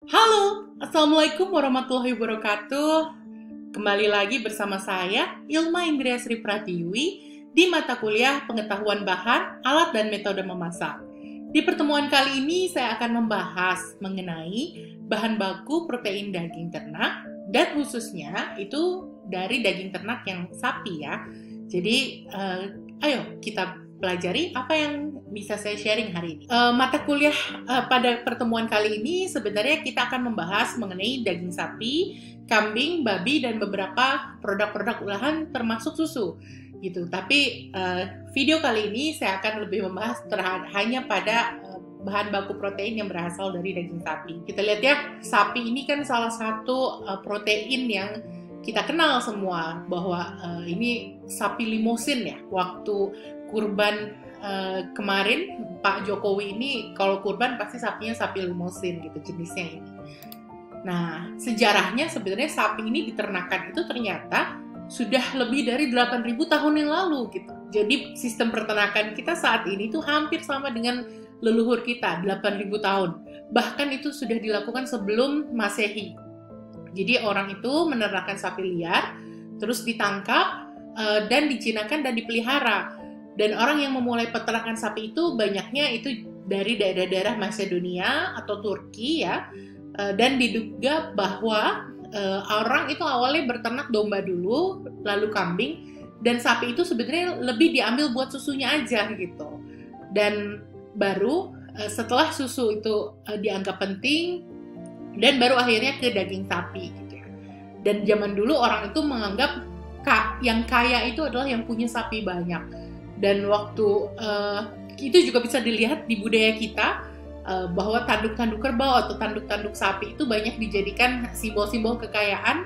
Halo, Assalamualaikum warahmatullahi wabarakatuh. Kembali lagi bersama saya, Ilma Indria Sri Pratiwi, di mata kuliah Pengetahuan Bahan, Alat dan Metode Memasak. Di pertemuan kali ini, saya akan membahas mengenai bahan baku protein daging ternak, dan khususnya itu dari daging ternak yang sapi ya. Jadi, ayo kita pelajari apa yang bisa saya sharing hari ini. Mata kuliah pada pertemuan kali ini sebenarnya kita akan membahas mengenai daging sapi, kambing, babi, dan beberapa produk-produk olahan termasuk susu gitu. Tapi video kali ini saya akan lebih membahas hanya pada bahan baku protein yang berasal dari daging sapi. Kita lihat ya, sapi ini kan salah satu protein yang kita kenal semua bahwa ini sapi limusin ya. Waktu kurban kemarin Pak Jokowi ini kalau kurban pasti sapinya sapi limusin gitu jenisnya ini. Nah, sejarahnya sebenarnya sapi ini diternakan itu ternyata sudah lebih dari 8.000 tahun yang lalu gitu. Jadi sistem peternakan kita saat ini tuh hampir sama dengan leluhur kita 8.000 tahun. Bahkan itu sudah dilakukan sebelum Masehi. Jadi orang itu menernakan sapi liar, terus ditangkap dan dijinakkan dan dipelihara. Dan orang yang memulai peternakan sapi itu banyaknya itu dari daerah-daerah Macedonia atau Turki ya. Dan diduga bahwa orang itu awalnya berternak domba dulu, lalu kambing, dan sapi itu sebenarnya lebih diambil buat susunya aja gitu. Dan baru setelah susu itu dianggap penting, dan baru akhirnya ke daging sapi gitu ya. Dan zaman dulu orang itu menganggap yang kaya itu adalah yang punya sapi banyak. Dan waktu itu juga bisa dilihat di budaya kita bahwa tanduk-tanduk kerbau atau tanduk-tanduk sapi itu banyak dijadikan simbol-simbol kekayaan,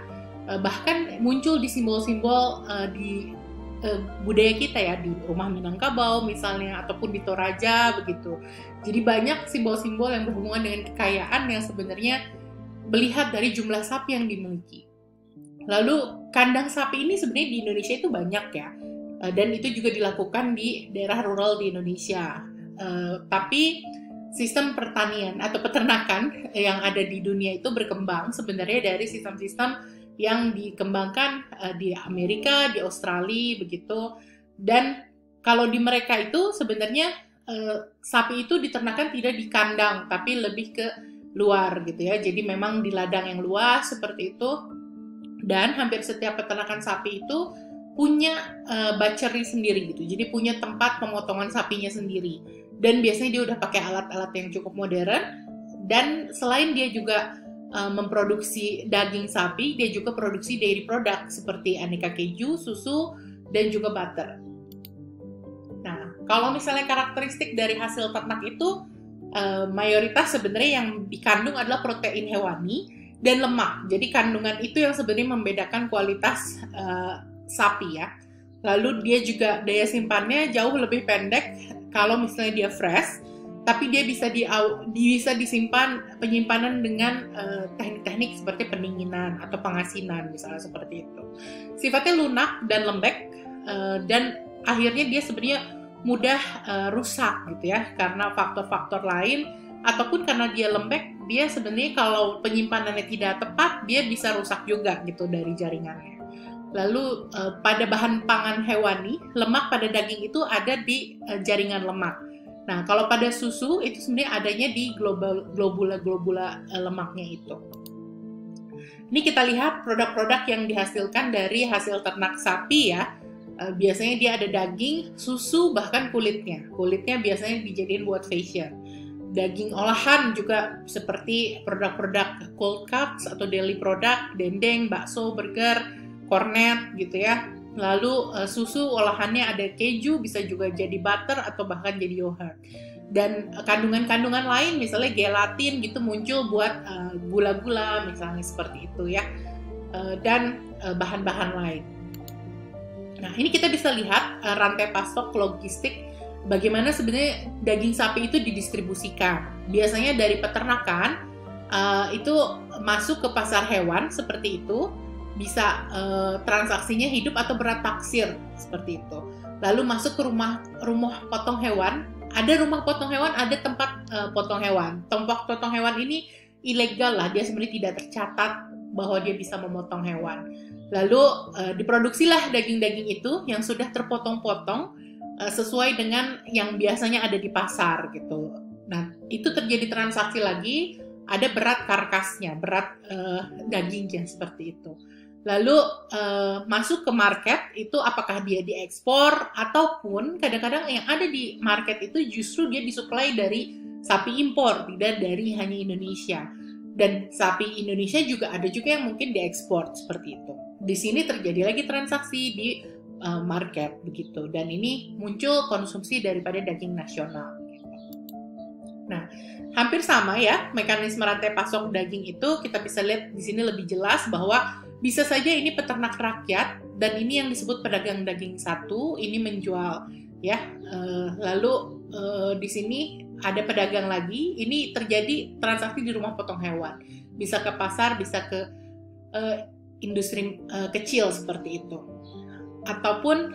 bahkan muncul di simbol-simbol di budaya kita ya, di rumah Minangkabau misalnya ataupun di Toraja begitu. Jadi banyak simbol-simbol yang berhubungan dengan kekayaan yang sebenarnya melihat dari jumlah sapi yang dimiliki. Lalu kandang sapi ini sebenarnya di Indonesia itu banyak ya. Dan itu juga dilakukan di daerah rural di Indonesia. Tapi sistem pertanian atau peternakan yang ada di dunia itu berkembang sebenarnya dari sistem-sistem yang dikembangkan di Amerika, di Australia begitu. Dan kalau di mereka itu sebenarnya sapi itu diternakan tidak di kandang, tapi lebih ke luar gitu ya. Jadi memang di ladang yang luas seperti itu. Dan hampir setiap peternakan sapi itu punya butchery sendiri gitu, jadi punya tempat pemotongan sapinya sendiri, dan biasanya dia udah pakai alat-alat yang cukup modern. Dan selain dia juga memproduksi daging sapi, dia juga produksi dairy product seperti aneka keju, susu, dan juga butter. Nah, kalau misalnya karakteristik dari hasil ternak itu mayoritas sebenarnya yang dikandung adalah protein hewani dan lemak. Jadi kandungan itu yang sebenarnya membedakan kualitas sapi ya. Lalu dia juga daya simpannya jauh lebih pendek kalau misalnya dia fresh, tapi dia bisa disimpan penyimpanan dengan teknik-teknik seperti pendinginan atau pengasinan misalnya seperti itu. Sifatnya lunak dan lembek, dan akhirnya dia sebenarnya mudah rusak gitu ya karena faktor-faktor lain, ataupun karena dia lembek, dia sebenarnya kalau penyimpanannya tidak tepat dia bisa rusak juga gitu dari jaringannya. Lalu pada bahan pangan hewani, lemak pada daging itu ada di jaringan lemak. Nah, kalau pada susu itu sebenarnya adanya di globula lemaknya itu. Ini kita lihat produk-produk yang dihasilkan dari hasil ternak sapi ya. Biasanya dia ada daging, susu, bahkan kulitnya. Kulitnya biasanya dijadiin buat fashion. Daging olahan juga seperti produk-produk cold cuts atau dairy product, dendeng, bakso, burger, kornet gitu ya. Lalu susu olahannya ada keju, bisa juga jadi butter atau bahkan jadi yogurt. Dan kandungan-kandungan lain misalnya gelatin gitu muncul buat gula-gula misalnya seperti itu ya. Dan bahan-bahan lain. Nah, ini kita bisa lihat rantai pasok logistik bagaimana sebenarnya daging sapi itu didistribusikan. Biasanya dari peternakan itu masuk ke pasar hewan seperti itu. Bisa transaksinya hidup atau berat taksir seperti itu. Lalu masuk ke rumah potong hewan. Ada rumah potong hewan, ada tempat potong hewan. Tempat potong hewan ini ilegal lah, dia sebenarnya tidak tercatat bahwa dia bisa memotong hewan. Lalu diproduksilah daging-daging itu yang sudah terpotong-potong sesuai dengan yang biasanya ada di pasar gitu. Nah, itu terjadi transaksi lagi, ada berat karkasnya, berat dagingnya seperti itu. Lalu masuk ke market itu apakah dia diekspor ataupun kadang-kadang yang ada di market itu justru dia disuplai dari sapi impor, tidak dari hanya Indonesia. Dan sapi Indonesia juga ada juga yang mungkin diekspor seperti itu. Di sini terjadi lagi transaksi di market begitu, dan ini muncul konsumsi daripada daging nasional. Nah, hampir sama ya mekanisme rantai pasok daging itu. Kita bisa lihat di sini lebih jelas bahwa bisa saja ini peternak rakyat dan ini yang disebut pedagang daging satu ini menjual ya. Lalu di sini ada pedagang lagi, ini terjadi transaksi di rumah potong hewan. Bisa ke pasar, bisa ke industri kecil seperti itu. Ataupun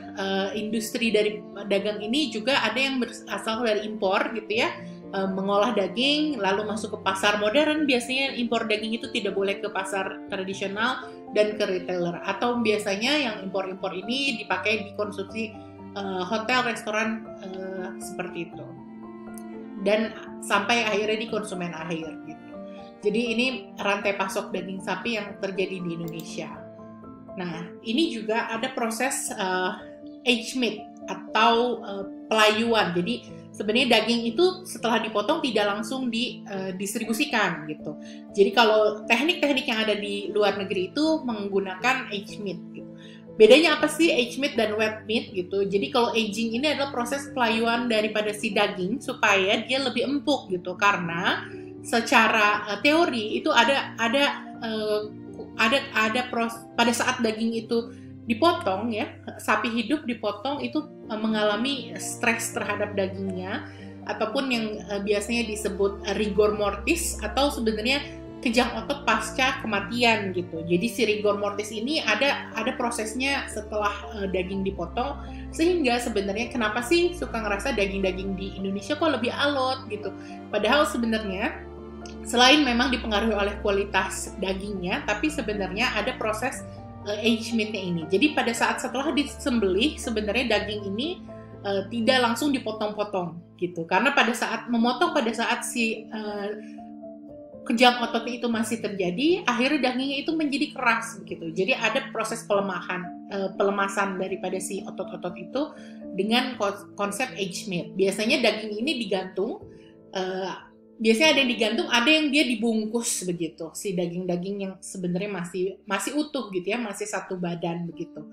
industri dari dagang ini juga ada yang berasal dari impor gitu ya. Mengolah daging lalu masuk ke pasar modern. Biasanya impor daging itu tidak boleh ke pasar tradisional dan ke retailer, atau biasanya yang impor-impor ini dipakai dikonsumsi hotel, restoran seperti itu, dan sampai akhirnya di konsumen akhir gitu. Jadi ini rantai pasok daging sapi yang terjadi di Indonesia. Nah, ini juga ada proses aged meat atau pelayuan. Jadi sebenarnya daging itu setelah dipotong tidak langsung didistribusikan gitu. Jadi kalau teknik-teknik yang ada di luar negeri itu menggunakan aged meat gitu. Bedanya apa sih aged meat dan wet meat gitu? Jadi kalau aging ini adalah proses pelayuan daripada si daging supaya dia lebih empuk gitu. Karena secara teori itu ada pada saat daging itu dipotong ya, sapi hidup dipotong itu mengalami stres terhadap dagingnya, ataupun yang biasanya disebut rigor mortis atau sebenarnya kejang otot pasca kematian gitu. Jadi si rigor mortis ini ada prosesnya setelah daging dipotong, sehingga sebenarnya kenapa sih suka ngerasa daging-daging di Indonesia kok lebih alot gitu. Padahal sebenarnya selain memang dipengaruhi oleh kualitas dagingnya, tapi sebenarnya ada proses aged meat-nya ini. Jadi pada saat setelah disembelih, sebenarnya daging ini tidak langsung dipotong-potong gitu. Karena pada saat memotong, pada saat si kejang otot itu masih terjadi, akhirnya dagingnya itu menjadi keras gitu. Jadi ada proses pelemasan daripada si otot-otot itu dengan konsep aged meat. Biasanya daging ini digantung. Biasanya ada yang digantung, ada yang dia dibungkus begitu, si daging-daging yang sebenarnya masih utuh gitu ya, masih satu badan begitu.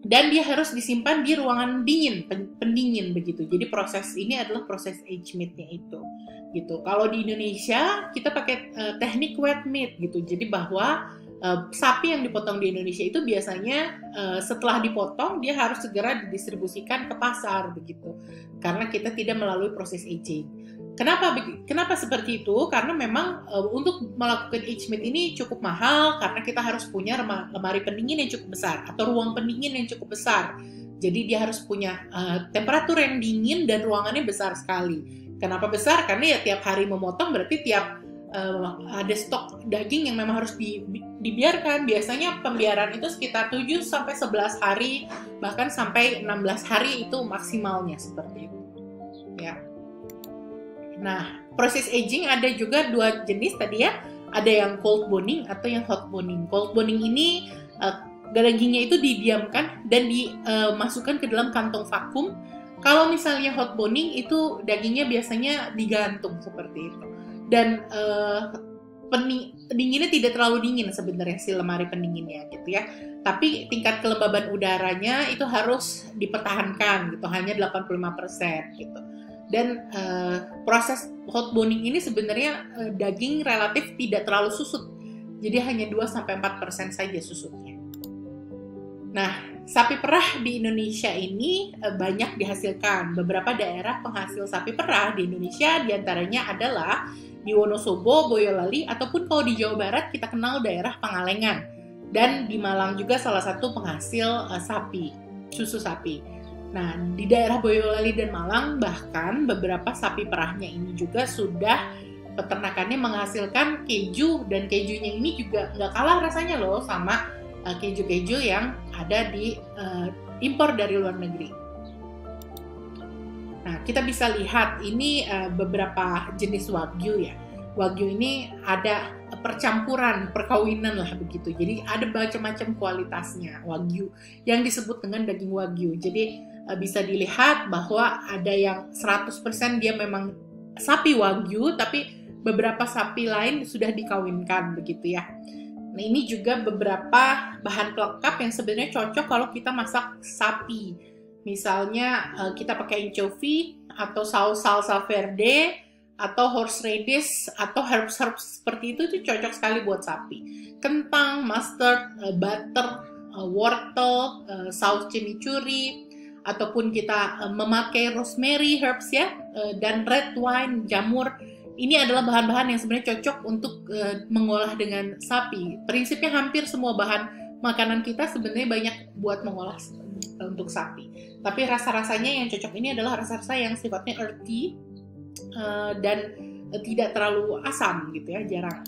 Dan dia harus disimpan di ruangan dingin, pendingin begitu. Jadi proses ini adalah proses aged meat-nya itu gitu. Kalau di Indonesia kita pakai teknik wet meat gitu. Jadi bahwa sapi yang dipotong di Indonesia itu biasanya setelah dipotong dia harus segera didistribusikan ke pasar begitu, karena kita tidak melalui proses aging. Kenapa seperti itu? Karena memang untuk melakukan aged meat ini cukup mahal, karena kita harus punya lemari pendingin yang cukup besar atau ruang pendingin yang cukup besar. Jadi dia harus punya temperatur yang dingin dan ruangannya besar sekali. Kenapa besar? Karena ya tiap hari memotong berarti tiap ada stok daging yang memang harus dibiarkan. Biasanya pembiaran itu sekitar 7-11 hari, bahkan sampai 16 hari itu maksimalnya seperti itu. Ya. Nah, proses aging ada juga dua jenis tadi ya. Ada yang cold boning atau yang hot boning. Cold boning ini dagingnya itu didiamkan dan dimasukkan ke dalam kantong vakum. Kalau misalnya hot boning itu dagingnya biasanya digantung seperti itu. Dan pendinginnya tidak terlalu dingin sebenarnya si lemari pendinginnya gitu ya. Tapi tingkat kelembaban udaranya itu harus dipertahankan gitu, hanya 85% gitu. Dan proses hot boning ini sebenarnya daging relatif tidak terlalu susut. Jadi hanya 2-4% saja susutnya. Nah, sapi perah di Indonesia ini banyak dihasilkan. Beberapa daerah penghasil sapi perah di Indonesia diantaranya adalah di Wonosobo, Boyolali, ataupun kalau di Jawa Barat kita kenal daerah Pangalengan. Dan di Malang juga salah satu penghasil susu sapi. Nah, di daerah Boyolali dan Malang bahkan beberapa sapi perahnya ini juga sudah peternakannya menghasilkan keju, dan kejunya ini juga nggak kalah rasanya loh sama keju-keju yang ada di impor dari luar negeri. Nah, kita bisa lihat ini beberapa jenis Wagyu ya. Wagyu ini ada percampuran, perkawinan lah begitu. Jadi ada macam-macam kualitasnya Wagyu yang disebut dengan daging Wagyu. Jadi bisa dilihat bahwa ada yang 100% dia memang sapi Wagyu, tapi beberapa sapi lain sudah dikawinkan begitu ya. Nah, ini juga beberapa bahan pelengkap yang sebenarnya cocok kalau kita masak sapi. Misalnya kita pakai anchovy atau saus salsa verde atau horseradish atau herbs seperti itu cocok sekali buat sapi. Kentang, mustard, butter, wortel, saus chimichurri, ataupun kita memakai rosemary herbs ya, dan red wine, jamur. Ini adalah bahan-bahan yang sebenarnya cocok untuk mengolah dengan sapi. Prinsipnya hampir semua bahan makanan kita sebenarnya banyak buat mengolah untuk sapi. Tapi rasa-rasanya yang cocok ini adalah rasa-rasa yang sifatnya earthy dan tidak terlalu asam gitu ya, jarang.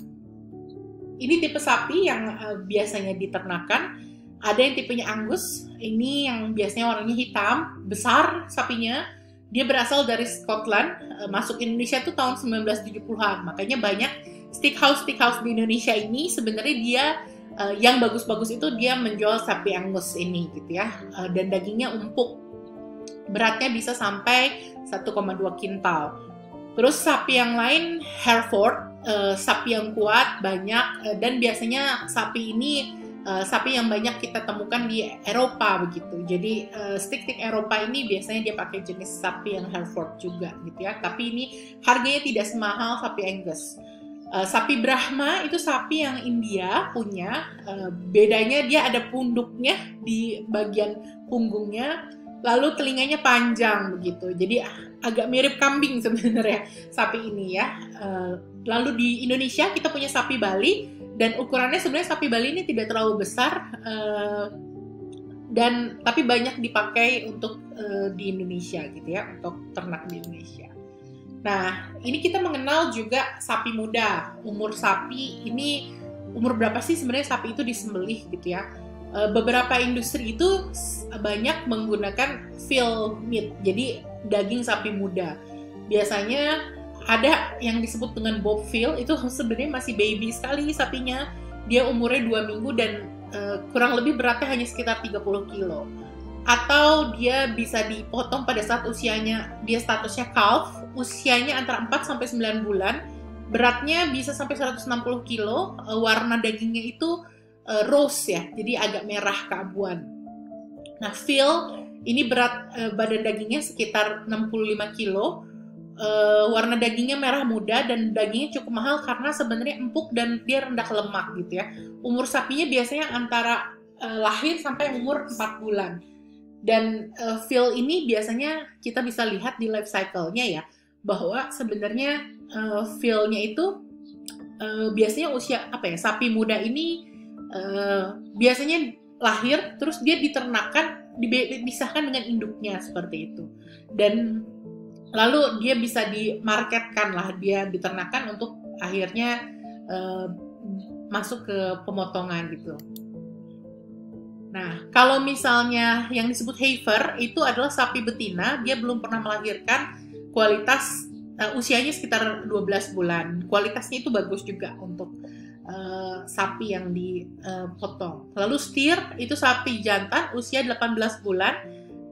Ini tipe sapi yang biasanya diternakan. Ada yang tipenya Angus, ini yang biasanya warnanya hitam, besar sapinya. Dia berasal dari Scotland, masuk Indonesia tuh tahun 1970-an. Makanya banyak steakhouse di Indonesia ini sebenarnya dia yang bagus-bagus itu dia menjual sapi Angus ini gitu ya. Dan dagingnya empuk. Beratnya bisa sampai 1,2 kintal. Terus sapi yang lain Hereford, sapi yang kuat, banyak, dan biasanya sapi ini sapi yang banyak kita temukan di Eropa begitu. Jadi steak Eropa ini biasanya dia pakai jenis sapi yang Hereford juga gitu ya. Tapi ini harganya tidak semahal sapi Angus. Sapi Brahma itu sapi yang India punya. Bedanya dia ada punduknya di bagian punggungnya, lalu telinganya panjang begitu. Jadi agak mirip kambing sebenarnya sapi ini ya. Lalu di Indonesia kita punya sapi Bali, dan ukurannya sebenarnya sapi Bali ini tidak terlalu besar, dan tapi banyak dipakai untuk di Indonesia gitu ya, untuk ternak di Indonesia. Nah, ini kita mengenal juga sapi muda. Umur sapi ini, umur berapa sih sebenarnya sapi itu disembelih gitu ya. Beberapa industri itu banyak menggunakan veal meat, jadi daging sapi muda. Biasanya ada yang disebut dengan bob veal, itu sebenarnya masih baby sekali sapinya. Dia umurnya 2 minggu dan kurang lebih beratnya hanya sekitar 30 kilo. Atau dia bisa dipotong pada saat usianya, dia statusnya calf, usianya antara 4 sampai 9 bulan, beratnya bisa sampai 160 kilo, warna dagingnya itu rose ya, jadi agak merah keabuan. Nah, veal ini berat badan dagingnya sekitar 65 kilo, warna dagingnya merah muda, dan dagingnya cukup mahal karena sebenarnya empuk dan dia rendah lemak gitu ya. Umur sapinya biasanya antara lahir sampai umur 4 bulan. Dan veal ini biasanya kita bisa lihat di life cycle-nya ya, bahwa sebenarnya veal-nya itu biasanya usia sapi muda ini biasanya lahir terus dia diternakan, dipisahkan dengan induknya seperti itu, dan lalu dia bisa dimarketkan lah, dia diternakan untuk akhirnya masuk ke pemotongan gitu. Nah, kalau misalnya yang disebut heifer itu adalah sapi betina, dia belum pernah melahirkan, kualitas usianya sekitar 12 bulan. Kualitasnya itu bagus juga untuk sapi yang dipotong. Lalu steer itu sapi jantan usia 18 bulan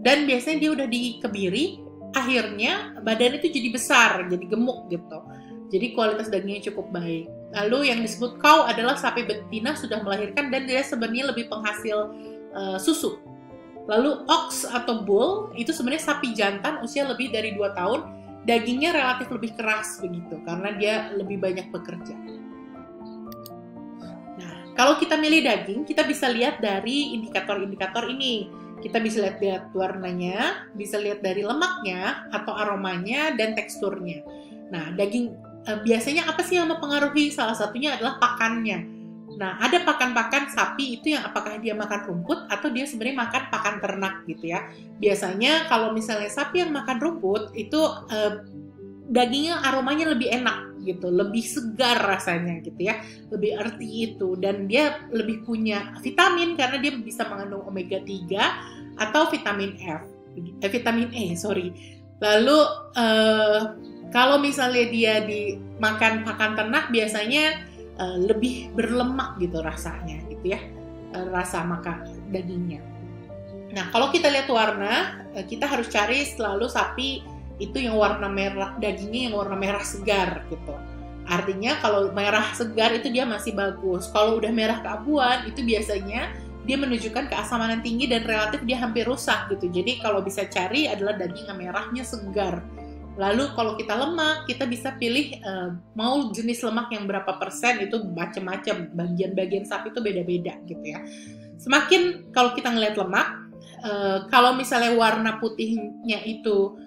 dan biasanya dia udah dikebiri, akhirnya badan itu jadi besar, jadi gemuk gitu. Jadi kualitas dagingnya cukup baik. Lalu yang disebut cow adalah sapi betina sudah melahirkan dan dia sebenarnya lebih penghasil susu. Lalu ox atau bull itu sebenarnya sapi jantan usia lebih dari 2 tahun, dagingnya relatif lebih keras begitu karena dia lebih banyak bekerja. Nah, kalau kita milih daging, kita bisa lihat dari indikator-indikator ini. Kita bisa lihat warnanya, bisa lihat dari lemaknya atau aromanya dan teksturnya. Nah, daging biasanya apa sih yang mempengaruhi? Salah satunya adalah pakannya. Nah, ada pakan-pakan sapi itu yang apakah dia makan rumput atau dia sebenarnya makan pakan ternak gitu ya. Biasanya kalau misalnya sapi yang makan rumput itu dagingnya aromanya lebih enak gitu, lebih segar rasanya gitu ya, lebih earthy itu, dan dia lebih punya vitamin karena dia bisa mengandung omega 3 atau vitamin vitamin E, sorry. Lalu kalau misalnya dia dimakan pakan ternak biasanya lebih berlemak gitu rasanya gitu ya, rasa makan dagingnya. Nah, kalau kita lihat warna, kita harus cari selalu sapi itu yang warna merah, dagingnya yang warna merah segar gitu. Artinya kalau merah segar itu dia masih bagus. Kalau udah merah keabuan itu biasanya dia menunjukkan keasamanan tinggi dan relatif dia hampir rusak gitu. Jadi kalau bisa cari adalah daging yang merahnya segar. Lalu kalau kita lemak, kita bisa pilih mau jenis lemak yang berapa persen, itu macam-macam. Bagian-bagian sapi itu beda-beda gitu ya. Semakin kalau kita ngelihat lemak, kalau misalnya warna putihnya itu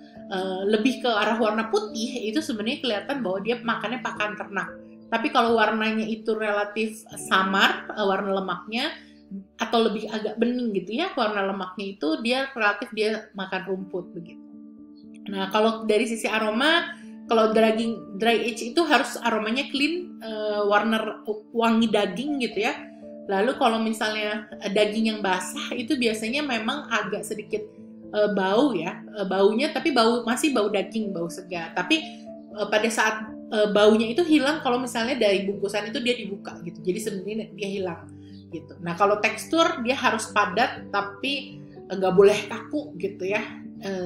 lebih ke arah warna putih, itu sebenarnya kelihatan bahwa dia makannya pakan ternak. Tapi kalau warnanya itu relatif samar, warna lemaknya, atau lebih agak bening gitu ya, warna lemaknya itu dia relatif dia makan rumput begitu. Nah, kalau dari sisi aroma, kalau daging dry age itu harus aromanya clean, warna wangi daging gitu ya. Lalu kalau misalnya daging yang basah itu biasanya memang agak sedikit bau ya, baunya tapi masih bau daging, bau segar. Tapi pada saat baunya itu hilang kalau misalnya dari bungkusan itu dia dibuka gitu. Jadi sebenarnya dia hilang gitu. Nah, kalau tekstur dia harus padat tapi nggak boleh kaku gitu ya,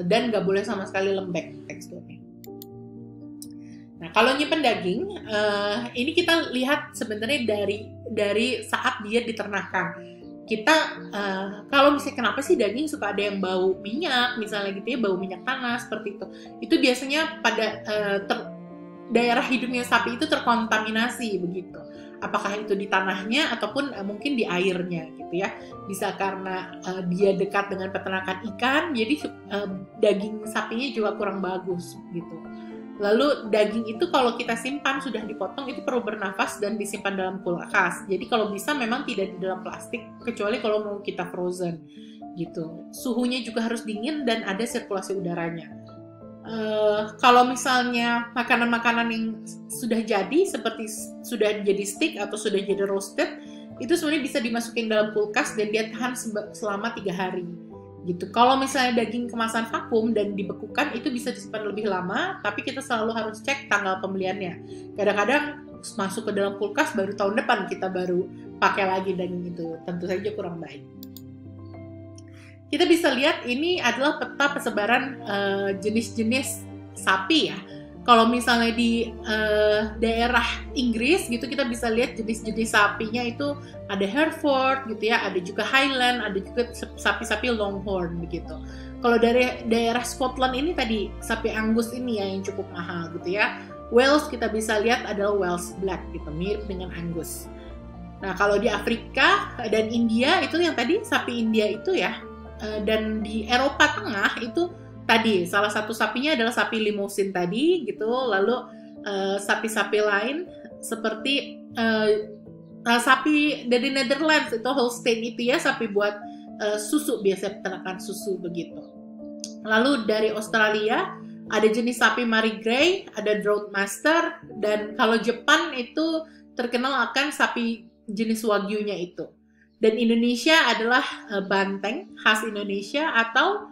dan nggak boleh sama sekali lembek teksturnya. Nah, kalau nyimpen daging, ini kita lihat sebenarnya dari saat dia diternakan. Kita kalau misalnya kenapa sih daging suka ada yang bau minyak, misalnya gitu ya, bau minyak tanah seperti itu. Itu biasanya pada daerah hidupnya sapi itu terkontaminasi begitu. Apakah itu di tanahnya ataupun mungkin di airnya gitu ya. Bisa karena dia dekat dengan peternakan ikan, jadi daging sapinya juga kurang bagus gitu. Lalu daging itu kalau kita simpan sudah dipotong itu perlu bernafas dan disimpan dalam kulkas. Jadi kalau bisa memang tidak di dalam plastik, kecuali kalau mau kita frozen gitu. Suhunya juga harus dingin dan ada sirkulasi udaranya. Kalau misalnya makanan-makanan yang sudah jadi seperti sudah jadi steak atau sudah jadi roasted, itu sebenarnya bisa dimasukin dalam kulkas dan dia tahan selama 3 hari. Gitu. Kalau misalnya daging kemasan vakum dan dibekukan itu bisa disimpan lebih lama, tapi kita selalu harus cek tanggal pembeliannya. Kadang-kadang masuk ke dalam kulkas baru tahun depan kita baru pakai lagi daging itu, tentu saja kurang baik. Kita bisa lihat ini adalah peta persebaran jenis-jenis sapi ya. Kalau misalnya di daerah Inggris gitu kita bisa lihat jenis-jenis sapinya itu ada Hereford gitu ya, ada juga Highland, ada juga sapi-sapi Longhorn begitu. Kalau dari daerah Scotland ini tadi sapi Angus ini ya yang cukup mahal gitu ya. Wales kita bisa lihat adalah Wales Black gitu, mirip dengan Angus. Nah, kalau di Afrika dan India itu yang tadi sapi India itu ya, dan di Eropa Tengah itu tadi salah satu sapinya adalah sapi Limousin tadi gitu. Lalu sapi-sapi lain seperti sapi dari Netherlands itu Holstein itu ya, sapi buat susu, biasa peternakan susu begitu. Lalu dari Australia ada jenis sapi Marie Grey, ada Droughtmaster, dan kalau Jepan itu terkenal akan sapi jenis Wagyu-nya itu. Dan Indonesia adalah banteng khas Indonesia atau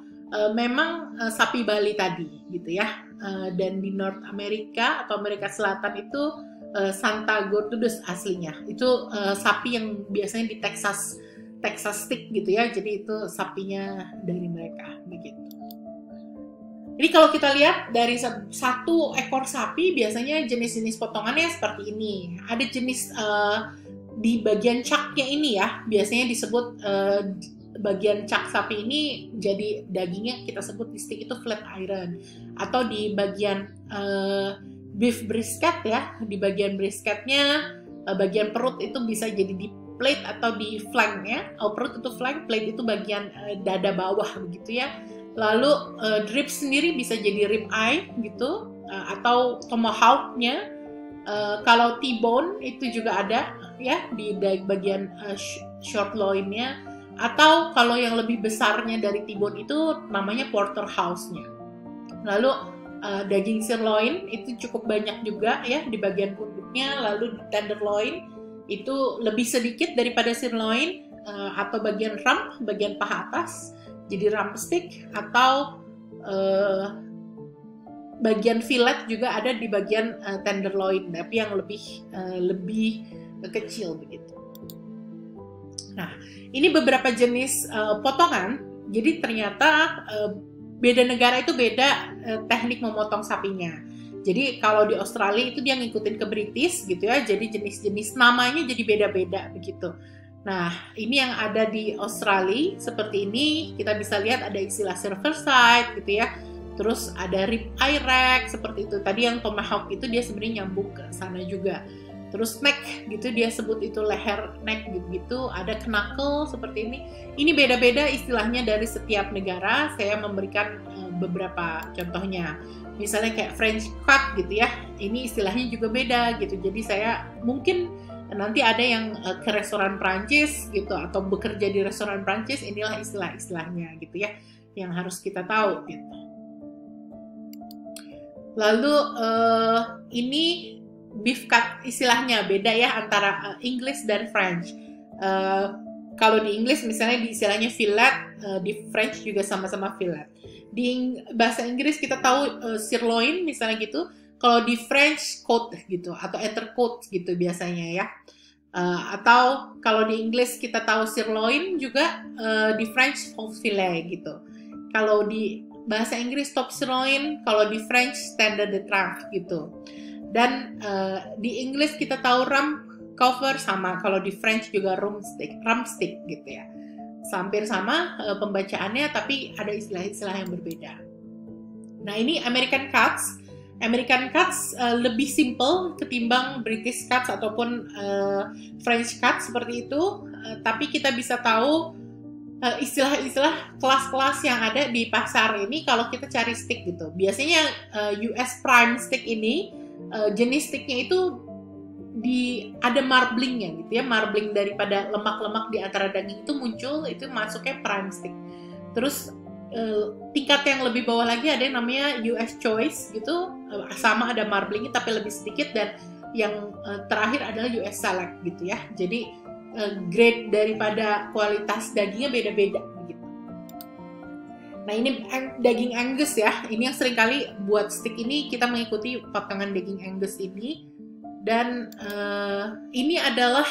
memang sapi Bali tadi gitu ya. Dan di North America atau Amerika Selatan itu Santa Gertrudis aslinya. Itu sapi yang biasanya di Texas stick gitu ya. Jadi itu sapinya dari mereka begitu. Jadi kalau kita lihat dari satu ekor sapi biasanya jenis-jenis potongannya seperti ini. Ada jenis di bagian caknya ini ya, biasanya disebut bagian cak sapi ini jadi dagingnya kita sebut di steak itu flat iron, atau di bagian beef brisket ya, di bagian brisketnya bagian perut itu bisa jadi di plate atau di flank ya. Perut itu flank, plate itu bagian dada bawah begitu ya. Lalu ribs sendiri bisa jadi rib eye gitu, atau tomahawknya. Kalau T-bone itu juga ada ya di bagian short loin-nya, atau kalau yang lebih besarnya dari T-bone itu namanya porterhouse-nya. Lalu Daging sirloin itu cukup banyak juga ya di bagian punduknya, lalu tenderloin itu lebih sedikit daripada sirloin, atau bagian rump, bagian paha atas, jadi rump stick, atau bagian fillet juga ada di bagian tenderloin, tapi yang lebih kecil begitu. Nah, ini beberapa jenis potongan. Jadi ternyata beda negara itu beda teknik memotong sapinya. Jadi kalau di Australia itu dia ngikutin ke British gitu ya. Jadi jenis-jenis namanya jadi beda-beda begitu. Nah, ini yang ada di Australia seperti ini. Kita bisa lihat ada istilah silver side gitu ya. Terus ada rib eye rack seperti itu. Tadi yang tomahawk itu dia sebenarnya nyambung ke sana juga. Terus neck gitu dia sebut itu leher neck gitu. Ada knuckle seperti ini. Ini beda-beda istilahnya dari setiap negara. Saya memberikan beberapa contohnya. Misalnya kayak French cut gitu ya. Ini istilahnya juga beda gitu. Jadi saya mungkin nanti ada yang ke restoran Prancis gitu atau bekerja di restoran Prancis, inilah istilah-istilahnya gitu ya yang harus kita tahu gitu. Lalu ini beef cut istilahnya beda ya antara English dan French. Kalau di English misalnya di istilahnya fillet, di French juga sama-sama fillet. Di bahasa Inggris kita tahu sirloin misalnya gitu. Kalau di French côte gitu atau entrecôte gitu biasanya ya. Atau kalau di English kita tahu sirloin juga, di French faux filet gitu. Kalau di bahasa Inggris top sirloin, kalau di French standard de trèfle gitu. Dan di English kita tahu rump cover sama, kalau di French juga rump stick gitu ya. Hampir sama pembacaannya, tapi ada istilah-istilah yang berbeda. Nah, ini American cuts. American cuts lebih simple ketimbang British cuts ataupun French cuts seperti itu. Tapi kita bisa tahu istilah-istilah kelas-kelas yang ada di pasar ini kalau kita cari stick gitu. Biasanya US prime stick ini jenis sticknya itu ada marblingnya gitu ya, marbling daripada lemak-lemak di antara daging itu muncul, itu masuknya prime stick. Terus tingkat yang lebih bawah lagi ada yang namanya US choice gitu, sama ada marblingnya tapi lebih sedikit, dan yang terakhir adalah US select gitu ya. Jadi grade daripada kualitas dagingnya beda-beda gitu. Nah, ini daging Angus ya. Ini yang seringkali buat stick ini kita mengikuti potongan daging Angus ini. Dan ini adalah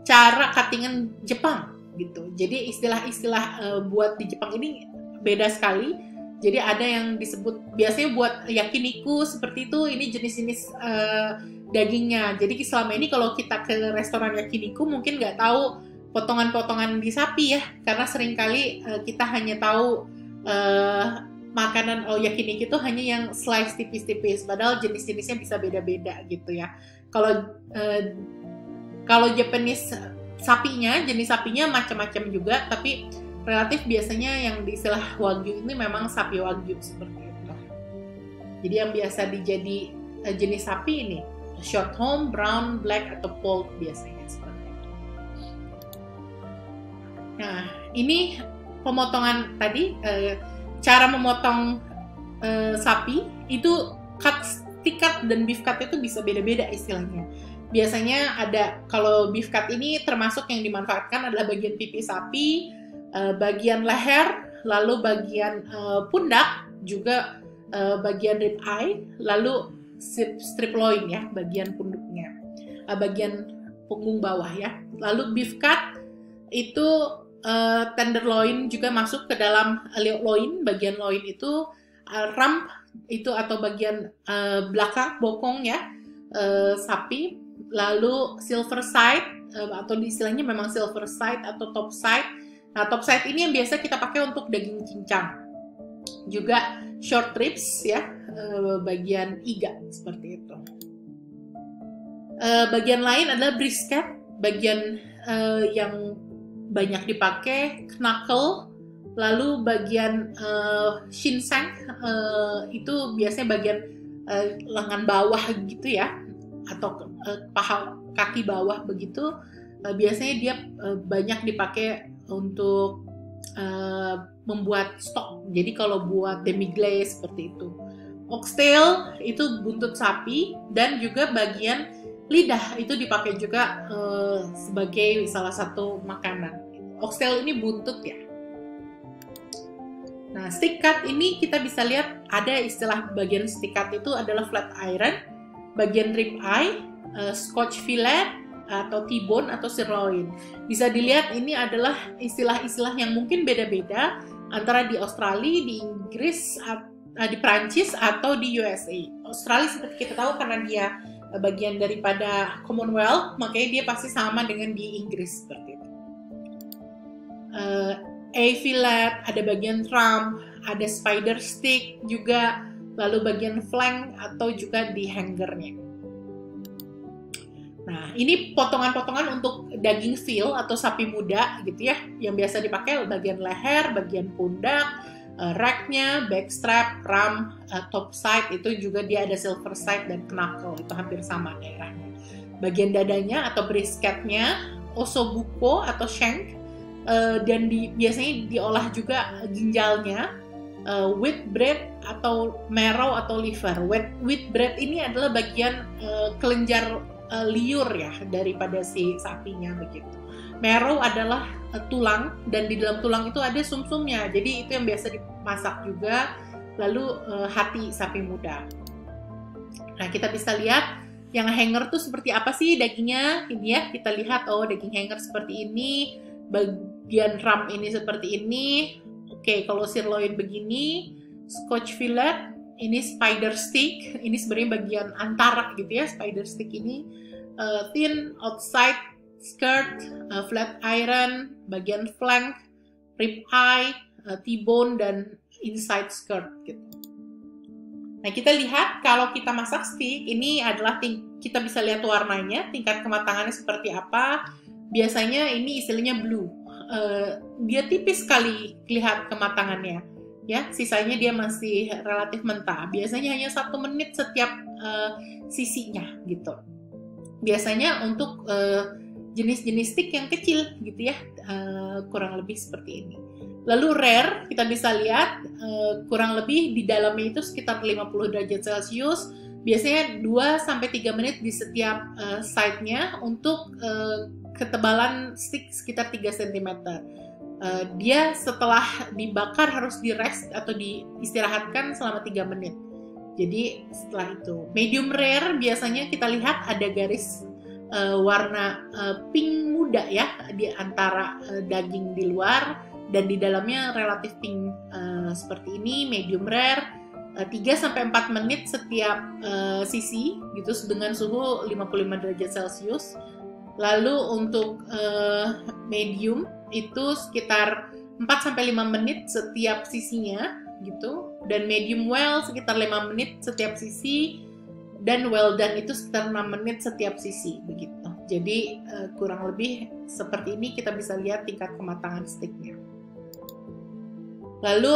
cara cuttingan Jepang gitu. Jadi istilah-istilah buat di Jepang ini beda sekali. Jadi ada yang disebut biasanya buat yakiniku seperti itu. Ini jenis-jenis dagingnya. Jadi selama ini kalau kita ke restoran yakiniku mungkin nggak tahu potongan-potongan di sapi ya, karena seringkali kita hanya tahu makanan yakiniku itu hanya yang slice tipis-tipis, padahal jenis-jenisnya bisa beda-beda gitu ya. Kalau Japanese sapinya, jenis sapinya macam-macam juga, tapi relatif biasanya yang diistilah wagyu ini memang sapi wagyu seperti itu. Jadi yang biasa dijadi jenis sapi ini short horn, brown, black atau polled biasanya seperti itu. Nah, ini pemotongan tadi. Cara memotong sapi itu stick cut dan beef cut itu bisa beda-beda istilahnya. Biasanya ada, kalau beef cut ini termasuk yang dimanfaatkan adalah bagian pipi sapi, bagian leher, lalu bagian pundak, juga bagian rib eye, lalu strip loin ya, bagian punduknya, bagian punggung bawah ya. Lalu beef cut itu tenderloin juga masuk ke dalam loin, bagian loin itu rump itu atau bagian belakang bokong ya sapi, lalu silver side atau istilahnya memang silver side atau top side. Nah, top side ini yang biasa kita pakai untuk daging cincang, juga short ribs ya, bagian iga seperti itu. Bagian lain adalah brisket, bagian yang banyak dipakai, knuckle, lalu bagian shinseng itu biasanya bagian lengan bawah gitu ya, atau paha kaki bawah begitu. Biasanya dia banyak dipakai untuk membuat stok. Jadi kalau buat demi glaze seperti itu. Oxtail itu buntut sapi, dan juga bagian lidah itu dipakai juga sebagai salah satu makanan. Oxtail ini buntut ya. Nah, steak cut ini kita bisa lihat ada istilah bagian steak cut itu adalah flat iron, bagian rib eye, scotch fillet, atau T-bone atau sirloin. Bisa dilihat ini adalah istilah-istilah yang mungkin beda-beda antara di Australia, di Inggris, di Prancis, atau di USA. Australia seperti kita tahu karena dia bagian daripada Commonwealth, makanya dia pasti sama dengan di Inggris seperti itu. A-fillet, ada bagian rump, ada spider stick juga, lalu bagian flank atau juga di hangernya. Nah, ini potongan-potongan untuk daging veal atau sapi muda gitu ya, yang biasa dipakai bagian leher, bagian pundak, racknya, backstrap, rump, top side itu juga dia ada silver side dan knuckle, itu hampir sama daerahnya. Bagian dadanya atau brisketnya, ossobuco atau shank, dan biasanya diolah juga ginjalnya, wheatbread atau marrow atau liver. Wheatbread ini adalah bagian kelenjar liur ya daripada si sapinya begitu. Marrow adalah tulang, dan di dalam tulang itu ada sumsumnya, jadi itu yang biasa dimasak juga. Lalu hati sapi muda. Nah, kita bisa lihat yang hanger tuh seperti apa sih dagingnya. Ini ya, kita lihat, oh daging hanger seperti ini, bagian rump ini seperti ini. Oke, kalau sirloin begini, scotch fillet, ini spider stick, ini sebenarnya bagian antara gitu ya, spider stick ini, thin outside skirt, flat iron, bagian flank, rib eye, T-bone, dan inside skirt gitu. Nah, kita lihat kalau kita masak steak, ini adalah kita bisa lihat warnanya, tingkat kematangannya seperti apa. Biasanya ini istilahnya blue. Dia tipis sekali lihat kematangannya. Ya, sisanya dia masih relatif mentah. Biasanya hanya 1 menit setiap sisinya gitu. Biasanya untuk jenis-jenis steak yang kecil gitu ya, kurang lebih seperti ini. Lalu rare kita bisa lihat kurang lebih di dalamnya itu sekitar 50 derajat Celcius. Biasanya 2-3 menit di setiap side-nya untuk ketebalan stick sekitar 3 cm. Dia setelah dibakar harus di-rest atau diistirahatkan selama 3 menit. Jadi setelah itu, medium rare biasanya kita lihat ada garis warna pink muda ya di antara daging di luar dan di dalamnya relatif pink seperti ini. Medium rare 3-4 menit setiap sisi gitu dengan suhu 55 derajat Celcius. Lalu untuk medium itu sekitar 4-5 menit setiap sisinya gitu, dan medium well sekitar 5 menit setiap sisi, dan well done itu sekitar 6 menit setiap sisi begitu. Jadi kurang lebih seperti ini kita bisa lihat tingkat kematangan steaknya. Lalu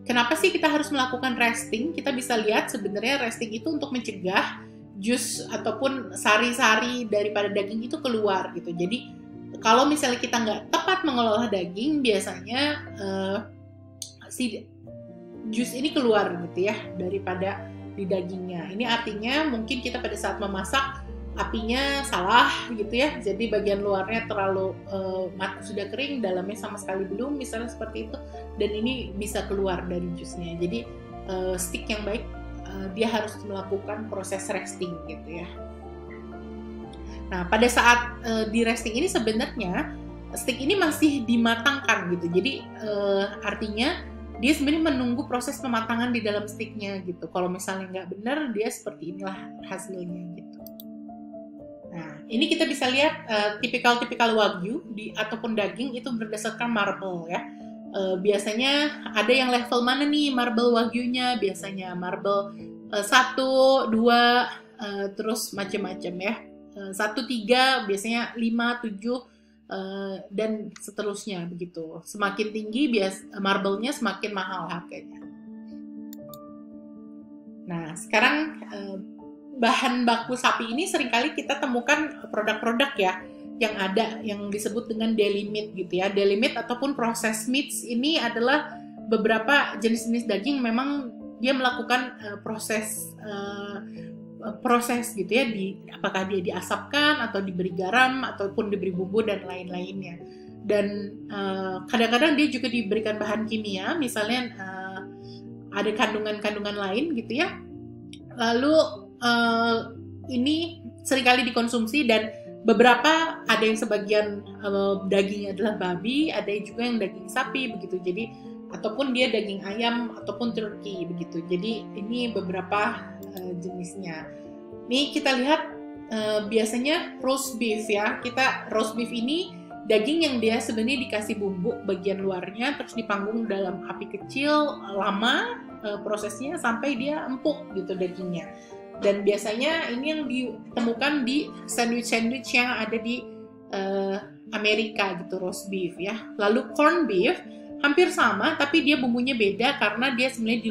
kenapa sih kita harus melakukan resting? Kita bisa lihat sebenarnya resting itu untuk mencegah jus ataupun sari-sari daripada daging itu keluar gitu. Jadi kalau misalnya kita nggak tepat mengelola daging, biasanya si jus ini keluar gitu ya daripada di dagingnya. Ini artinya mungkin kita pada saat memasak apinya salah gitu ya. Jadi bagian luarnya terlalu sudah kering, dalamnya sama sekali belum, misalnya seperti itu. Dan ini bisa keluar dari jusnya. Jadi steak yang baik dia harus melakukan proses resting gitu ya. Nah, pada saat di resting ini sebenarnya steak ini masih dimatangkan gitu. Jadi artinya dia sebenarnya menunggu proses pematangan di dalam steaknya gitu. Kalau misalnya nggak benar, dia seperti inilah hasilnya gitu. Nah, ini kita bisa lihat tipikal Wagyu ataupun daging itu berdasarkan marble ya. Biasanya ada yang level mana nih marble Wagyunya, biasanya marble 1, 2, terus macam-macam ya. 1, 3, biasanya 5, 7, dan seterusnya begitu. Semakin tinggi marble-nya semakin mahal harganya. Nah, sekarang bahan baku sapi ini seringkali kita temukan produk-produk ya yang ada yang disebut dengan deli meat gitu ya. Deli meat ataupun processed meats ini adalah beberapa jenis-jenis daging memang dia melakukan proses gitu ya, apakah dia diasapkan atau diberi garam ataupun diberi bumbu dan lain-lainnya. Dan kadang-kadang dia juga diberikan bahan kimia, misalnya ada kandungan-kandungan lain gitu ya. Lalu ini seringkali dikonsumsi, dan beberapa ada yang sebagian dagingnya adalah babi, ada juga yang daging sapi begitu. Jadi ataupun dia daging ayam ataupun turkey begitu. Jadi ini beberapa jenisnya. Nih kita lihat biasanya roast beef ya. Roast beef ini daging yang dia sebenarnya dikasih bumbu bagian luarnya, terus dipanggang dalam api kecil lama prosesnya sampai dia empuk gitu dagingnya. Dan biasanya ini yang ditemukan di sandwich yang ada di Amerika gitu, roast beef ya. Lalu corn beef hampir sama, tapi dia bumbunya beda karena dia sebenarnya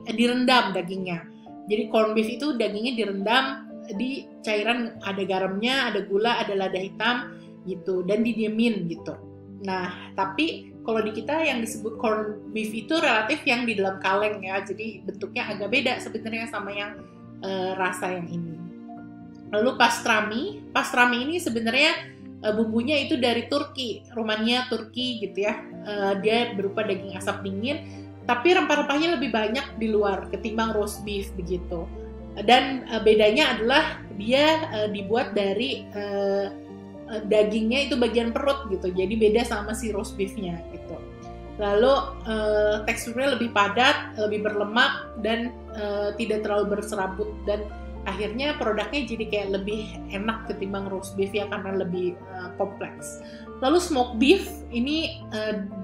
direndam dagingnya. Jadi corn beef itu dagingnya direndam di cairan, ada garamnya, ada gula, ada lada hitam gitu, dan didiemin gitu. Nah, tapi kalau di kita yang disebut corn beef itu relatif yang di dalam kaleng ya, jadi bentuknya agak beda sebenarnya sama yang rasa yang ini. Lalu pastrami ini sebenarnya bumbunya itu dari Turki, Rumania, Turki gitu ya. Dia berupa daging asap dingin, tapi rempah-rempahnya lebih banyak di luar ketimbang roast beef begitu. Dan bedanya adalah dia dibuat dari dagingnya itu bagian perut gitu, jadi beda sama si roast beefnya gitu. Lalu teksturnya lebih padat, lebih berlemak, dan tidak terlalu berserabut, dan akhirnya produknya jadi kayak lebih enak ketimbang roast beef ya, karena lebih kompleks. Lalu smoked beef ini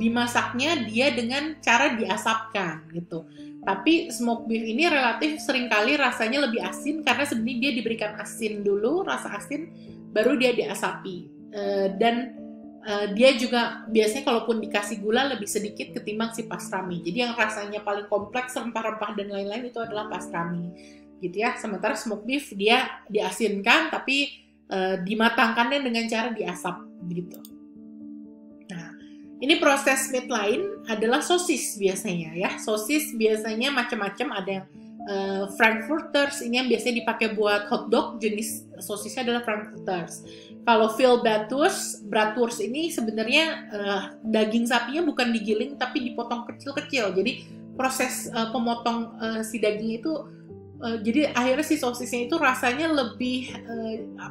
dimasaknya dia dengan cara diasapkan gitu. Tapi smoked beef ini relatif seringkali rasanya lebih asin karena sebenarnya dia diberikan asin dulu, rasa asin, baru dia diasapi. Dan dia juga biasanya kalaupun dikasih gula lebih sedikit ketimbang si pastrami. Jadi yang rasanya paling kompleks, rempah-rempah dan lain-lain itu adalah pastrami gitu ya. Sementara smoked beef dia diasinkan tapi dimatangkannya dengan cara diasap gitu. Nah, ini proses meat lain adalah sosis biasanya ya. Sosis biasanya macam-macam, ada yang Frankfurters, ini yang biasanya dipakai buat hotdog, jenis sosisnya adalah Frankfurters. Kalau veal bratwurst ini sebenarnya daging sapinya bukan digiling tapi dipotong kecil-kecil. Jadi proses pemotong si daging itu jadi akhirnya si sosisnya itu rasanya lebih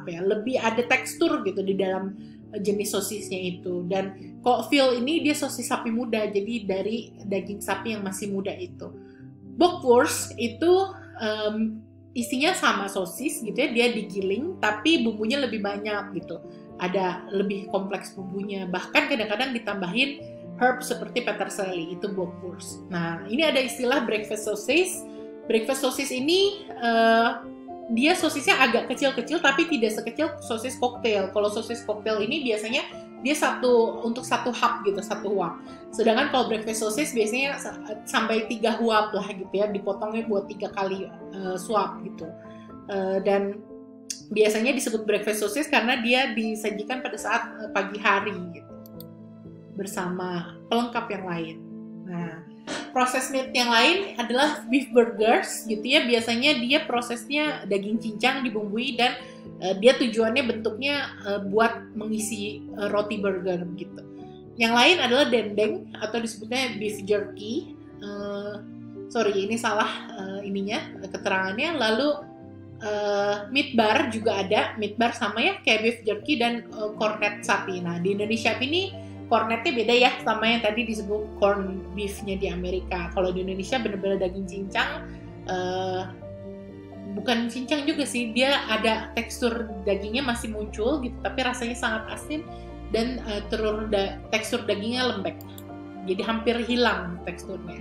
lebih ada tekstur gitu di dalam jenis sosisnya itu. Dan kok veal ini dia sosis sapi muda, jadi dari daging sapi yang masih muda itu. Bockwurst itu isinya sama sosis gitu ya, dia digiling tapi bumbunya lebih banyak gitu, ada lebih kompleks bumbunya, bahkan kadang-kadang ditambahin herb seperti peterselie, itu bockwurst. Nah, ini ada istilah breakfast sausage. Breakfast sausage ini dia sosisnya agak kecil-kecil tapi tidak sekecil sosis cocktail. Kalau sosis cocktail ini biasanya dia untuk satu hap gitu, satu huap. Sedangkan kalau breakfast sausage biasanya sampai 3 huap lah gitu ya, dipotongnya buat 3 kali suap gitu. Dan biasanya disebut breakfast sausage karena dia disajikan pada saat pagi hari gitu, bersama pelengkap yang lain. Nah, proses meat yang lain adalah beef burgers gitu ya. Biasanya dia prosesnya daging cincang dibumbui, dan dia tujuannya bentuknya buat mengisi roti burger gitu. Yang lain adalah dendeng atau disebutnya beef jerky. Ini salah keterangannya. Lalu meat bar juga ada. Meat bar sama ya kayak beef jerky dan cornet sapi. Nah, di Indonesia ini cornetnya beda ya sama yang tadi disebut corn beef-nya di Amerika. Kalau di Indonesia benar-benar daging cincang, bukan cincang juga sih, dia ada tekstur dagingnya masih muncul gitu, tapi rasanya sangat asin, dan tekstur dagingnya lembek, jadi hampir hilang teksturnya.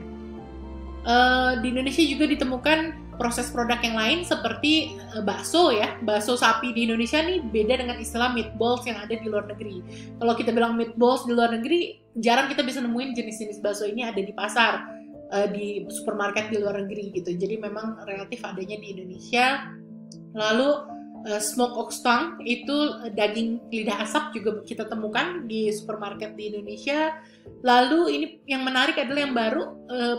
Di Indonesia juga ditemukan proses produk yang lain seperti bakso ya. Bakso sapi di Indonesia nih beda dengan istilah meatballs yang ada di luar negeri. Kalau kita bilang meatballs di luar negeri, jarang kita bisa nemuin jenis-jenis bakso ini ada di pasar, di supermarket di luar negeri gitu. Jadi memang relatif adanya di Indonesia. Lalu smoked ox tongue itu daging lidah asap juga kita temukan di supermarket di Indonesia. Lalu ini yang menarik adalah yang baru,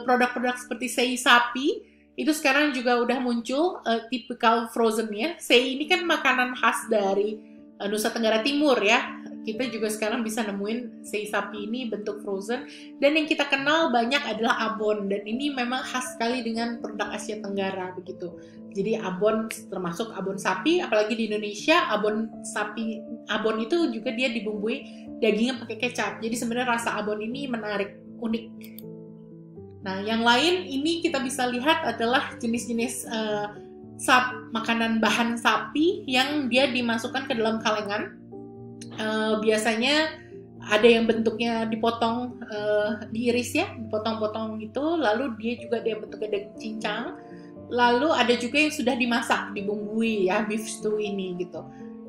produk-produk seperti sei sapi Itu sekarang juga udah muncul typical frozennya. Sei ini kan makanan khas dari Nusa Tenggara Timur ya. Kita juga sekarang bisa nemuin sei sapi ini bentuk frozen. Dan yang kita kenal banyak adalah abon. Dan ini memang khas sekali dengan produk Asia Tenggara begitu. Jadi abon termasuk abon sapi, apalagi di Indonesia abon sapi, abon itu juga dia dibumbui dagingnya pakai kecap. Jadi sebenarnya rasa abon ini menarik, unik. Nah, yang lain ini kita bisa lihat adalah jenis-jenis makanan bahan sapi yang dia dimasukkan ke dalam kalengan. Biasanya ada yang bentuknya dipotong, diiris ya, dipotong-potong gitu, lalu dia juga ada yang bentuknya daging cincang, lalu ada juga yang sudah dimasak, dibumbui ya, beef stew ini gitu.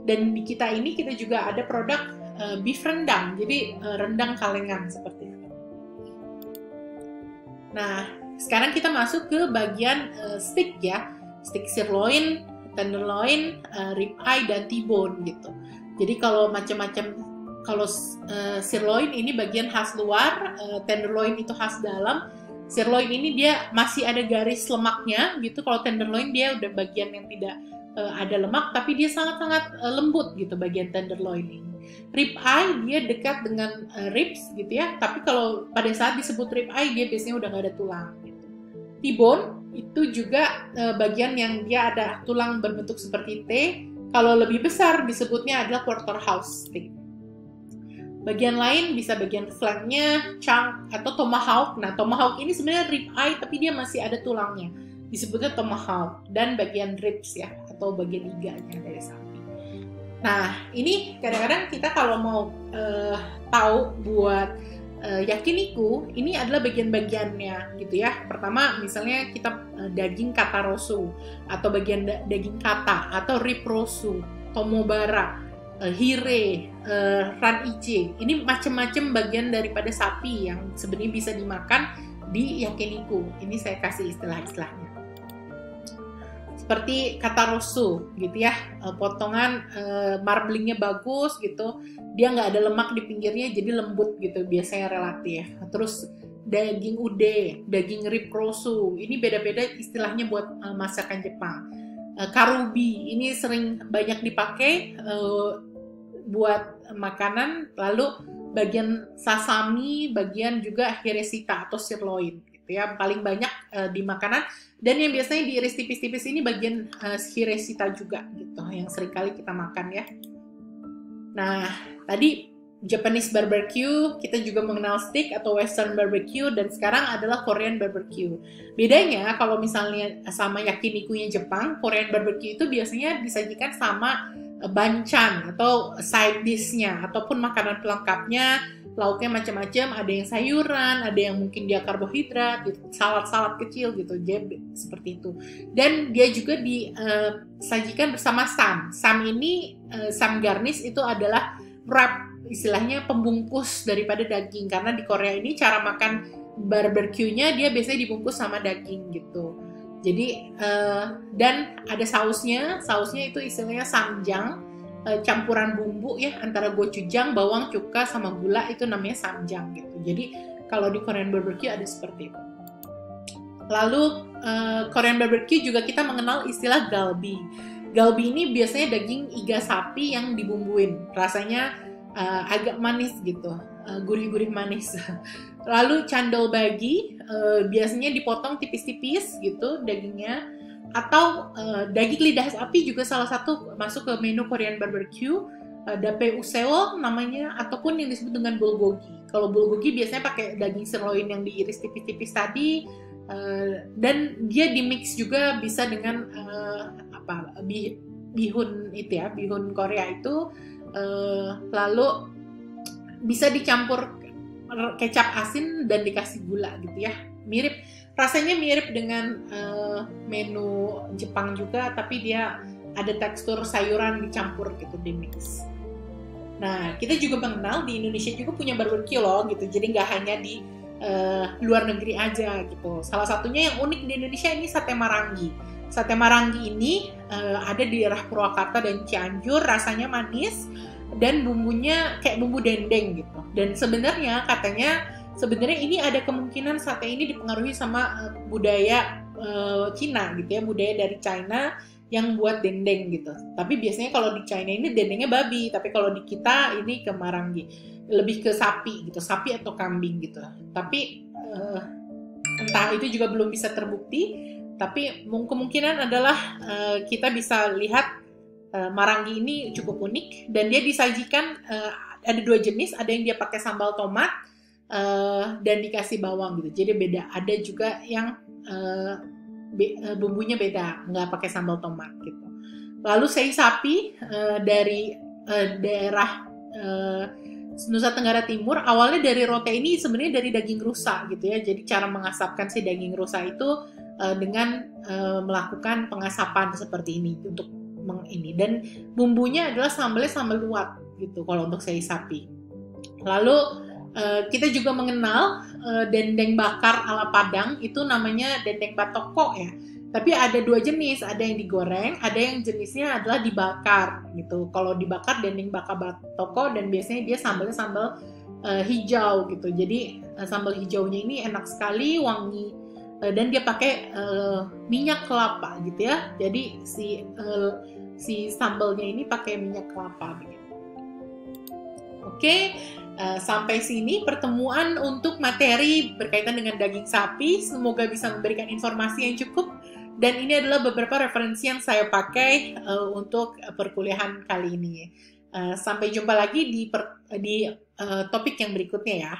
Dan di kita ini kita juga ada produk beef rendang, jadi rendang kalengan seperti itu. Nah, sekarang kita masuk ke bagian steak ya, steak sirloin, tenderloin, rib eye, dan T-bone gitu. Jadi kalau macam-macam, kalau sirloin ini bagian khas luar, tenderloin itu khas dalam. Sirloin ini dia masih ada garis lemaknya gitu. Kalau tenderloin dia udah bagian yang tidak ada lemak, tapi dia sangat-sangat lembut gitu bagian tenderloin ini. Rib eye dia dekat dengan ribs gitu ya. Tapi kalau pada saat disebut rib eye dia biasanya udah nggak ada tulang gitu. T-bone itu juga bagian yang dia ada tulang berbentuk seperti T. Kalau lebih besar disebutnya adalah porterhouse steak. Bagian lain bisa bagian flanknya, chunk, atau tomahawk. Nah, tomahawk ini sebenarnya rib eye tapi dia masih ada tulangnya. Disebutnya tomahawk. Dan bagian ribs ya, atau bagian iganya dari sapi. Nah, ini kadang-kadang kita kalau mau tahu buat yakiniku, ini adalah bagian-bagiannya gitu ya. Pertama misalnya kita daging katarosu, atau bagian daging kata, atau rib rosu, tomobara, hire, raniche. Ini macam-macam bagian daripada sapi yang sebenarnya bisa dimakan di yakiniku. Ini saya kasih istilah-istilahnya. Seperti katarosu gitu ya, potongan marblingnya bagus gitu, dia nggak ada lemak di pinggirnya jadi lembut gitu biasanya relatif. Terus daging ude, daging rib rosu, ini beda-beda istilahnya buat masakan Jepang. Karubi ini sering banyak dipakai buat makanan. Lalu bagian sasami, bagian juga hiresita atau sirloin gitu ya, paling banyak di makanan. Dan yang biasanya diiris tipis-tipis ini bagian hiresita juga gitu, yang sering kali kita makan ya. Nah, tadi Japanese barbecue, kita juga mengenal steak atau western barbecue, dan sekarang adalah Korean barbecue. Bedanya kalau misalnya sama yakinikunya Jepang, Korean barbecue itu biasanya disajikan sama banchan atau side dish-nya ataupun makanan pelengkapnya. Lauknya macam-macam, ada yang sayuran, ada yang mungkin dia karbohidrat, gitu, salad-salad kecil gitu, jadi seperti itu. Dan dia juga disajikan bersama sam. Sam ini, sam garnish itu adalah wrap, istilahnya pembungkus daripada daging. Karena di Korea ini cara makan barbecue-nya dia biasanya dibungkus sama daging gitu. Jadi, dan ada sausnya itu istilahnya samjang. Campuran bumbu ya antara gochujang, bawang, cuka sama gula, itu namanya samjang gitu. Jadi kalau di Korean barbecue ada seperti itu. Lalu Korean barbecue juga kita mengenal istilah galbi. Galbi ini biasanya daging iga sapi yang dibumbuin, rasanya agak manis gitu, gurih-gurih manis. Lalu candol bagi biasanya dipotong tipis-tipis gitu dagingnya. Atau daging lidah sapi juga salah satu masuk ke menu Korean barbecue, dape useo namanya, ataupun yang disebut dengan bulgogi. Kalau bulgogi biasanya pakai daging sirloin yang diiris tipis-tipis tadi, dan dia dimix juga bisa dengan bihun itu ya, bihun Korea itu, lalu bisa dicampur kecap asin dan dikasih gula gitu ya, rasanya mirip dengan menu Jepang juga, tapi dia ada tekstur sayuran dicampur gitu, dimix. Nah, kita juga mengenal di Indonesia juga punya barbecue loh gitu, jadi nggak hanya di luar negeri aja gitu. Salah satunya yang unik di Indonesia ini sate marangi. Sate marangi ini ada di daerah Purwakarta dan Cianjur, rasanya manis dan bumbunya kayak bumbu dendeng gitu. Dan sebenarnya katanya ini ada kemungkinan sate ini dipengaruhi sama budaya Cina gitu ya, budaya dari China yang buat dendeng gitu. Tapi biasanya kalau di China ini dendengnya babi, tapi kalau di kita ini ke Marangi lebih ke sapi gitu, sapi atau kambing gitu. Tapi entah itu juga belum bisa terbukti, tapi kemungkinan adalah kita bisa lihat Marangi ini cukup unik dan dia disajikan ada 2 jenis, ada yang dia pakai sambal tomat dan dikasih bawang gitu. Jadi beda. Ada juga yang bumbunya beda, nggak pakai sambal tomat gitu. Lalu sei sapi dari daerah Nusa Tenggara Timur, awalnya dari rote ini sebenarnya dari daging rusa gitu ya. Jadi cara mengasapkan si daging rusa itu dengan melakukan pengasapan seperti ini untuk ini, dan bumbunya adalah sambal luwak gitu kalau untuk sei sapi. Lalu kita juga mengenal dendeng bakar ala Padang, itu namanya dendeng batoko ya. Tapi ada 2 jenis, ada yang digoreng, ada yang jenisnya adalah dibakar gitu. Kalau dibakar dendeng bakar batoko, dan biasanya dia sambalnya sambal hijau gitu. Jadi sambal hijaunya ini enak sekali, wangi, dan dia pakai minyak kelapa gitu ya. Jadi si sambalnya ini pakai minyak kelapa begitu. Oke. Sampai sini pertemuan untuk materi berkaitan dengan daging sapi. Semoga bisa memberikan informasi yang cukup, dan ini adalah beberapa referensi yang saya pakai untuk perkuliahan kali ini. Sampai jumpa lagi di topik yang berikutnya ya.